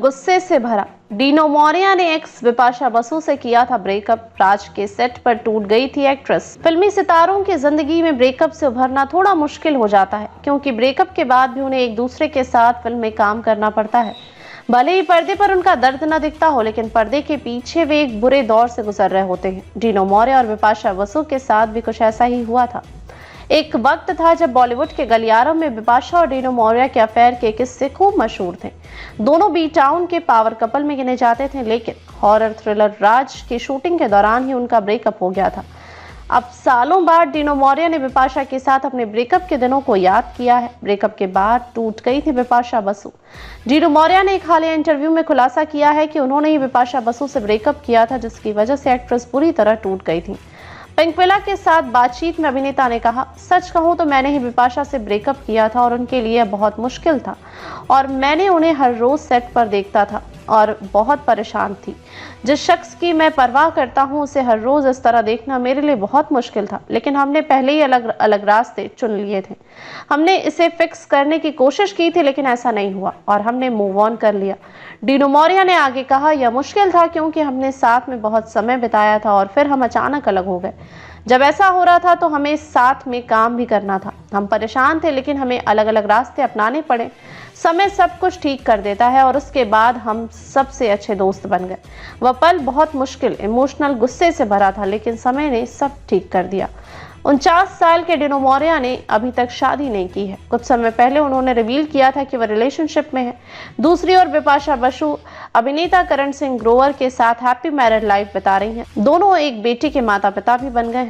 गुस्से से भरा। डीनो मोरिया ने एक्स बिपाशा बसु से किया था ब्रेकअप। राज के सेट पर टूट गई थी एक्ट्रेस। फिल्मी सितारों की जिंदगी में ब्रेकअप से उभरना थोड़ा मुश्किल हो जाता है, क्योंकि ब्रेकअप के बाद भी उन्हें एक दूसरे के साथ फिल्म में काम करना पड़ता है। भले ही पर्दे पर उनका दर्द न दिखता हो, लेकिन पर्दे के पीछे वे एक बुरे दौर से गुजर रहे होते हैं। डीनो मोरिया और बिपाशा बसु के साथ भी कुछ ऐसा ही हुआ था। एक वक्त था जब बॉलीवुड के गलियारों में बिपाशा और डीनो मोरिया के अफेयर के किस्से खूब मशहूर थे। दोनों बी टाउन के पावर कपल में गिने जाते थे, लेकिन हॉरर थ्रिलर राज की शूटिंग के दौरान ही उनका ब्रेकअप हो गया था। अब सालों बाद डीनो मोरिया ने बिपाशा के साथ अपने ब्रेकअप के दिनों को याद किया है। ब्रेकअप के बाद टूट गई थी बिपाशा बसु। डीनो मोरिया ने एक हालिया इंटरव्यू में खुलासा किया है कि उन्होंने ही बिपाशा बसु से ब्रेकअप किया था, जिसकी वजह से एक्ट्रेस पूरी तरह टूट गई थी। पिंकविला के साथ बातचीत में अभिनेता ने कहा, सच कहूं तो मैंने ही बिपाशा से ब्रेकअप किया था और उनके लिए बहुत मुश्किल था, और मैंने उन्हें हर रोज सेट पर देखता था और बहुत परेशान थी। जिस शख्स की मैं परवाह करता हूं, उसे हर रोज इस तरह देखना मेरे लिए बहुत मुश्किल था, लेकिन हमने पहले ही अलग अलग रास्ते चुन लिए थे। हमने इसे फिक्स करने की कोशिश की थी, लेकिन ऐसा नहीं हुआ और हमने मूव ऑन कर लिया। डीनो मोरिया ने आगे कहा, यह मुश्किल था क्योंकि हमने साथ में बहुत समय बिताया था और फिर हम अचानक अलग हो गए। जब ऐसा हो रहा था तो हमें साथ में काम भी करना था। हम परेशान थे, लेकिन हमें अलग अलग रास्ते अपनाने पड़े। समय सब कुछ ठीक कर देता है और उसके बाद हम सबसे अच्छे दोस्त बन गए। वह पल बहुत मुश्किल, इमोशनल, गुस्से से भरा था, लेकिन समय ने सब ठीक कर दिया। 49 साल के डीनो मोरिया ने अभी तक शादी नहीं की है। कुछ समय पहले उन्होंने रिवील किया था कि वह रिलेशनशिप में है। दूसरी ओर बिपाशा बसु अभिनेता करण सिंह ग्रोवर के साथ हैप्पी मैरिड लाइफ बिता रही हैं। दोनों एक बेटी के माता पिता भी बन गए हैं।